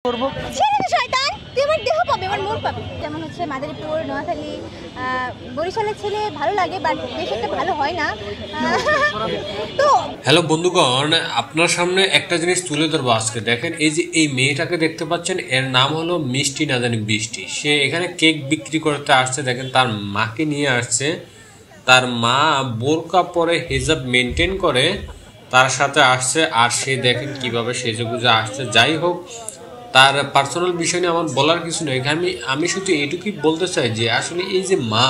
করব শয়তান তুই আমার দেহ পাবে আমার মন পাবে যেমন হচ্ছে মাদারীপুর নোয়াখালী বরিশালের ছেলে ভালো লাগে বাট বেশ একটা ভালো হয় না তো হ্যালো বন্ধুগণ আপনার সামনে একটা জিনিস তুলে ধরবো আজকে দেখেন এই যে এই মেয়েটাকে দেখতে পাচ্ছেন এর নাম হলো মিষ্টি না জানি বৃষ্টি সে এখানে কেক বিক্রি করতে আসছে দেখেন তার মাকে নিয়ে আসছে তার মা বোরকা পরে হিজাব মেনটেন করে তার সাথে আসছে আর সে দেখেন কিভাবে সেজেগুজে আসছে যাই হোক তার পার্সোনাল বিষয় নিয়ে আমার বলার কিছু নেই আমি শুধু এটুকুই বলতে চাই যে আসলে এই যে মা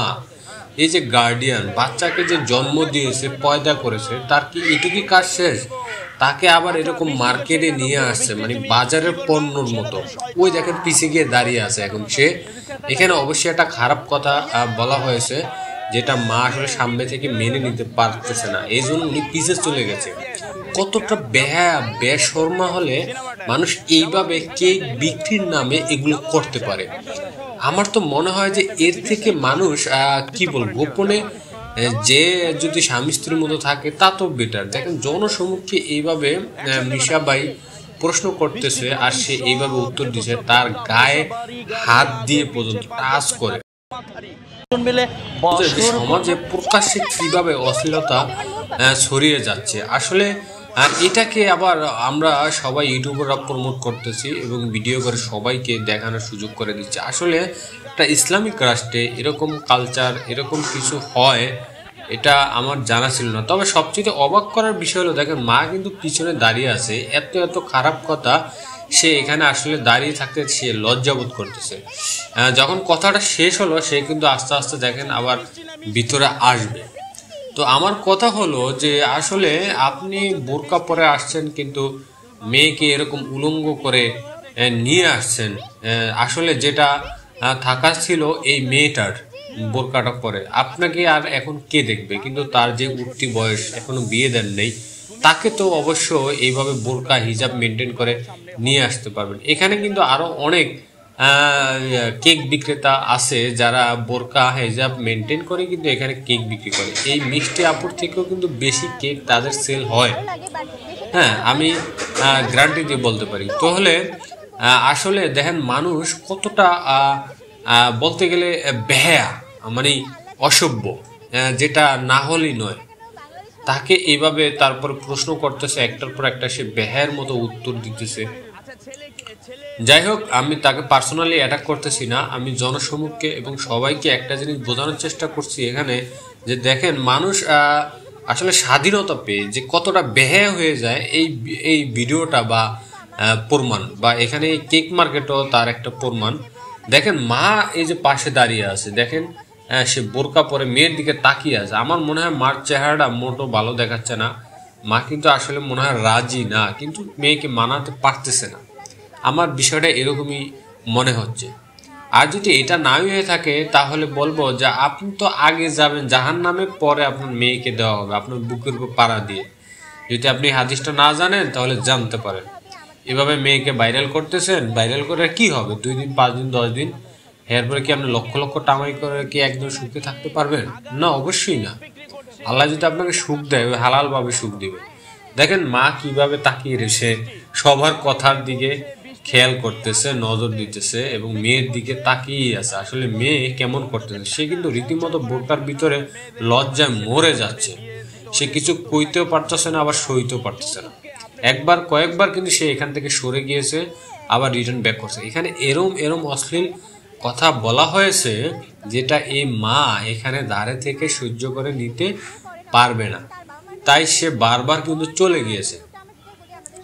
এই যে গার্ডিয়ান বাচ্চাকে যে জন্ম দিয়েছে পয়দা করেছে তার কি এটুকুই কাজ শেষ তাকে আবার এরকম মার্কেটে নিয়ে আসছে মানে বাজারের পণ্যর মতো ওই দেখেন পিছিয়ে গিয়ে দাঁড়িয়ে আছে এখন সে এখানে অবশ্যই একটা খারাপ কথা বলা হয়েছে যেটা মা আসলে সামনে থেকে মেনে নিতে পারতেছে না এই জন্য উনি পিছে চলে গেছে কতটা বেশরমা হলে মানুষ এইভাবে কেক বিক্রির নামে এগুলো করতে পারে আমার তো মনে হয় যে এর থেকে মানুষ কি বলবো গোপনে যে যদি স্বামী স্ত্রীর মতো থাকে তা তো বেটার দেখেন জনসমক্ষে এইভাবে মিশাবাই প্রশ্ন করতেছে আর সে এইভাবে উত্তর দিচ্ছে তার গায়ে হাত দিয়ে পর্যন্ত টাচ করে সমাজে প্রকাশ্যে কিভাবে অশ্লীলতা ছড়িয়ে যাচ্ছে আসলে এটাকে আবার আমরা সবাই ইউটিউবাররা প্রমোট করতেছি এবং ভিডিও করে সবাইকে দেখানোর সুযোগ করে দিচ্ছে আসলে একটা ইসলামিক রাষ্ট্রে এরকম কালচার এরকম কিছু হয় এটা আমার জানা ছিল না তবে সবচেয়ে অবাক করার বিষয় হলো দেখেন মা কিন্তু পিছনে দাঁড়িয়ে আছে এত এত খারাপ কথা সে এখানে আসলে দাঁড়িয়ে থাকতে সে লজ্জাবোধ করতেছে যখন কথাটা শেষ হলো সে কিন্তু আস্তে আস্তে দেখেন আবার ভিতরে আসবে তো আমার কথা হলো যে আসলে আপনি বোরকা পরে আসছেন কিন্তু মেয়েকে এরকম উলঙ্গ করে নিয়ে আসছেন আসলে যেটা থাকার ছিল এই মেয়েটার বোরকাটা পরে আপনাকে আর এখন কে দেখবে কিন্তু তার যে উঠতি বয়স এখনো বিয়ে দেন নেই তাকে তো অবশ্য এইভাবে বোরকা হিজাব মেনটেন করে নিয়ে আসতে পারবেন এখানে কিন্তু আরো অনেক কেক বিক্রেতা আছে যারা বোরকা হিজাব মেনটেন করে কিন্তু এখানে কেক বিক্রি করে এই মিষ্টি আপুর থেকেও কিন্তু বেশি কেক তাদের সেল হয় হ্যাঁ আমি গ্যারান্টি দিয়ে বলতে পারি তাহলে আসলে দেখেন মানুষ কতটা বলতে গেলে বেহায়া মানে অসভ্য যেটা না হলেই নয় তাকে এইভাবে তারপর প্রশ্ন করতেছে একটার পর একটা সে বেহায়ের মতো উত্তর দিতেছে যাই হোক আমি তাকে পার্সোনালি অ্যাটাক করতেছি না আমি জনসমক্ষে এবং সবাইকে একটা জিনিস বোঝানোর চেষ্টা করছি এখানে যে দেখেন মানুষ আসলে স্বাধীনতা পেয়ে যে কতটা বেহায়া হয়ে যায় এই ভিডিওটা বা প্রমাণ বা এখানে এই কেক মার্কেটও তার একটা প্রমাণ দেখেন মা এই যে পাশে দাঁড়িয়ে আছে দেখেন সে বোরকা পরে মেয়ের দিকে তাকিয়ে আছে আমার মনে হয় মার চেহারাটা মোটো ভালো দেখাচ্ছে না মা কিন্তু আসলে মনে হয় রাজি না কিন্তু মেয়েকে মানাতে পারতেছে না আমার বিষয়টা এরকমই মনে হচ্ছে আর যদি এটা নাই হয়ে থাকে তাহলে বলবো যে আপনি তো আগে যাবেন জাহান্নামে পরে আপনার মেয়েকে দেওয়া হবে আপনার বুকের উপর পাড়া দিয়ে যদি আপনি হাদিসটা না জানেন তাহলে জানতে পারেন এভাবে মেয়েকে ভাইরাল করতেছেন ভাইরাল করে কি হবে 2 দিন 5 দিন 10 দিন এরপরে কি আপনি লক্ষ লক্ষ টাকাই করে কি একদম সুখে থাকতে পারবেন না অবশ্যই না আল্লাহ যদি আপনাকে সুখ দেয় হালাল ভাবে সুখ দিবে দেখেন মা কিভাবে তাকিয়ে রয়েছে সবার কথার দিকে খেয়াল করতেছে নজর দিতেছে এবং মেয়ের দিকে তাকিয়ে আছে আসলে মেয়ে কেমন করতেছে সে কিন্তু রীতিমতো বোরকার ভিতরে লজ্জায় মরে যাচ্ছে সে কিছু কইতেও পারতেছে না আবার সইতেও পারতেছে না কয়েকবার কিন্তু সে এখান থেকে সরে গিয়েছে আবার রিটার্ন ব্যাক করছে এখানে এরম অশ্লীল কথা বলা হয়েছে যেটা এই মা এখানে দাঁড়ে থেকে সহ্য করে নিতে পারবে না তাই সে বারবার কিন্তু চলে গিয়েছে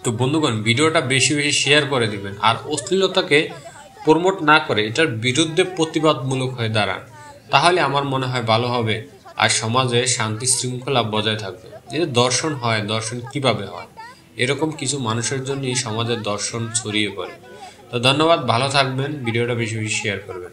তো বন্ধুগণ ভিডিওটা বেশি বেশি শেয়ার করে দিবেন আর অশ্লীলতাকে প্রমোট না করে এটার বিরুদ্ধে প্রতিবাদমূলক হয়ে দাঁড়ান তাহলে আমার মনে হয় ভালো হবে আর সমাজে শান্তি শৃঙ্খলা বজায় থাকবে যে দর্শন হয় দর্শন কিভাবে হয় এরকম কিছু মানুষের জন্যই সমাজের দর্শন ছড়িয়ে পড়ে তো ধন্যবাদ ভালো থাকবেন ভিডিওটা বেশি বেশি শেয়ার করবেন